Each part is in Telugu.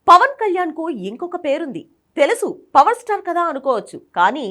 పవన్ కళ్యాణ్ కు ఇంకొక పేరుంది. తెలుసు, పవర్ స్టార్ కదా అనుకోవచ్చు, కానీ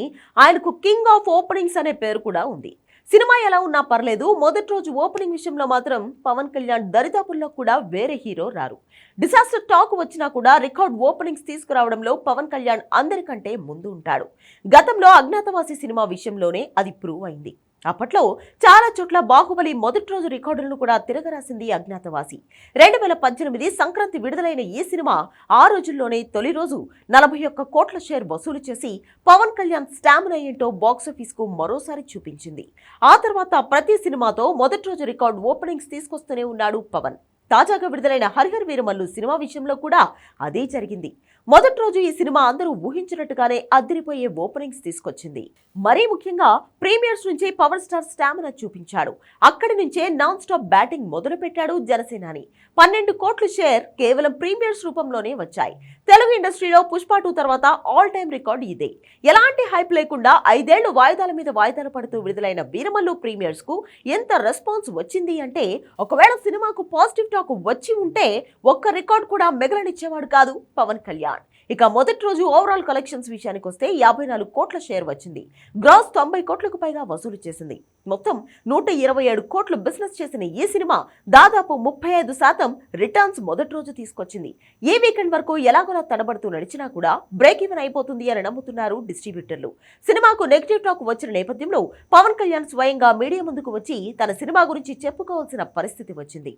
ఆయనకు కింగ్ ఆఫ్ ఓపెనింగ్స్ అనే పేరు కూడా ఉంది. సినిమా ఎలా ఉన్నా పర్లేదు, మొదటి రోజు ఓపెనింగ్ విషయంలో మాత్రం పవన్ కళ్యాణ్ దరిదాపుల్లో కూడా వేరే హీరో రారు. డిసాస్టర్ టాక్ వచ్చినా కూడా రికార్డ్ ఓపెనింగ్స్ తీసుకురావడంలో పవన్ కళ్యాణ్ అందరికంటే ముందు ఉంటాడు. గతంలో అజ్ఞాతవాసి సినిమా విషయంలోనే అది ప్రూవ్ అయింది. అప్పట్లో చాలా చోట్ల బాహుబలి మొదటి రోజు రికార్డులను కూడా తిరగరాసింది అజ్ఞాతవాసి. 2018 సంక్రాంతి విడుదలైన ఈ సినిమా ఆ రోజుల్లోనే తొలి రోజు 41 కోట్ల షేర్ వసూలు చేసి పవన్ కళ్యాణ్ స్టామినా ఏంటో బాక్సాఫీస్ కు మరోసారి చూపించింది. ఆ తర్వాత ప్రతి సినిమాతో మొదటి రోజు రికార్డ్ ఓపెనింగ్స్ తీసుకొస్తూనే ఉన్నాడు పవన్. తాజాగా విడుదలైన హరిహర వీరమల్లు సినిమా విషయంలో కూడా అదే జరిగింది. మొదటి రోజు ఈ సినిమా అందరూ ఊహించినట్టుగానే అదిరిపోయే ఓపెనింగ్స్ తీసుకొచ్చింది. మరీ ముఖ్యంగా ప్రీమియర్స్ నుంచే పవర్ స్టార్ స్టామినా చూపించాడు. అక్కడి నుంచే నాన్ స్టాప్ బ్యాటింగ్ మొదలు పెట్టాడు జనసేనాని. 12 కోట్ల షేర్ కేవలం ప్రీమియర్స్ రూపంలోనే వచ్చాయి. తెలుగు ఇండస్ట్రీలో పుష్ప 2 తర్వాత ఆల్ టైమ్ రికార్డు ఇదే. ఎలాంటి హైప్ లేకుండా 5 ఏళ్లు వాయిదాల మీద వాయిదాలు పడుతూ విడుదలైన వీరమల్లు ప్రీమియర్స్ కు ఎంత రెస్పాన్స్ వచ్చింది అంటే, ఒకవేళ సినిమాకు పాజిటివ్ టాక్ వచ్చి ఉంటే ఒక్క రికార్డ్ కూడా మిగలనిచ్చేవాడు కాదు పవన్ కళ్యాణ్. ఇక మొదటి రోజు ఓవరాల్ కలెక్షన్స్ విషయానికి వస్తే 54 కోట్ల షేర్ వచ్చింది. గ్రాస్ 90 కోట్లకు పైగా వసూలు చేసింది. మొత్తం 127 కోట్లు బిజినెస్ చేసిన ఈ సినిమా దాదాపు 35% రిటర్న్స్ మొదటి రోజు తీసుకొచ్చింది. ఈ వీకెండ్ వరకు ఎలాగోలా తడబడుతూ నడిచినా కూడా బ్రేక్ ఈవెన్ అయిపోతుంది అని నమ్ముతున్నారు డిస్ట్రిబ్యూటర్లు. సినిమాకు నెగిటివ్ టాక్ వచ్చిన నేపథ్యంలో పవన్ కళ్యాణ్ స్వయంగా మీడియా ముందుకు వచ్చి తన సినిమా గురించి చెప్పుకోవాల్సిన పరిస్థితి వచ్చింది.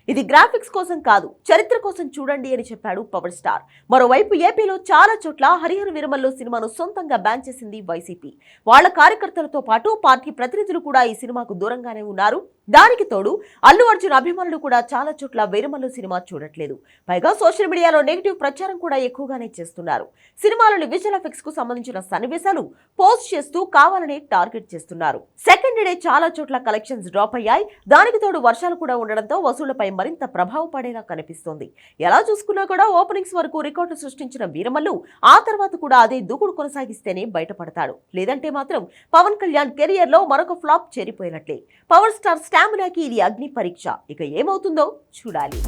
ఇది గ్రాఫిక్స్ కోసం కాదు, చరిత్ర కోసం చూడండి అని చెప్పాడు పవర్ స్టార్. మరోవైపు ఏపీలో చాలా చోట్ల హరిహర వీరమల్లు సినిమాను సొంతంగా బ్యాన్ చేసింది వైసీపీ. వాళ్ల కార్యకర్తలతో పాటు పార్టీ ప్రతినిధులు కూడా ఈ సినిమాకు దూరంగానే ఉన్నారు. దానికి తోడు అల్లు అర్జున్ అభిమానులు కూడా చాలా చోట్ల వీరమల్లు సినిమా చూడట్లేదు. పైగా సోషల్ మీడియాలో నెగిటివ్ ప్రచారం కూడా ఎక్కువగానే చేస్తున్నారు. సినిమాలోని విజువల్ ఎఫెక్ట్స్ కు సంబంధించిన సన్నివేశాలు పోస్ట్ చేస్తూ కావాలనే టార్గెట్ చేస్తున్నారు. సెకండ్ డే చాలా చోట్ల కలెక్షన్స్ డ్రాప్ అయ్యాయి. దానికి తోడు వర్షాలు కూడా ఉండడంతో వసూళ్లపై మరింత ప్రభావం పడేలా కనిపిస్తోంది. ఎలా చూసుకున్నా కూడా ఓపెనింగ్స్ వరకు రికార్డు సృష్టించిన వీరమల్లు ఆ తర్వాత కూడా అదే దూకుడు కొనసాగిస్తేనే బయటపడతాడు. లేదంటే మాత్రం పవన్ కళ్యాణ్ కెరియర్ లో మరొక ఫ్లాప్ చేరిపోయినట్లే. పవర్ స్టార్ స్టామినాకి ఇది అగ్ని పరీక్ష. ఇక ఏమవుతుందో చూడాలి.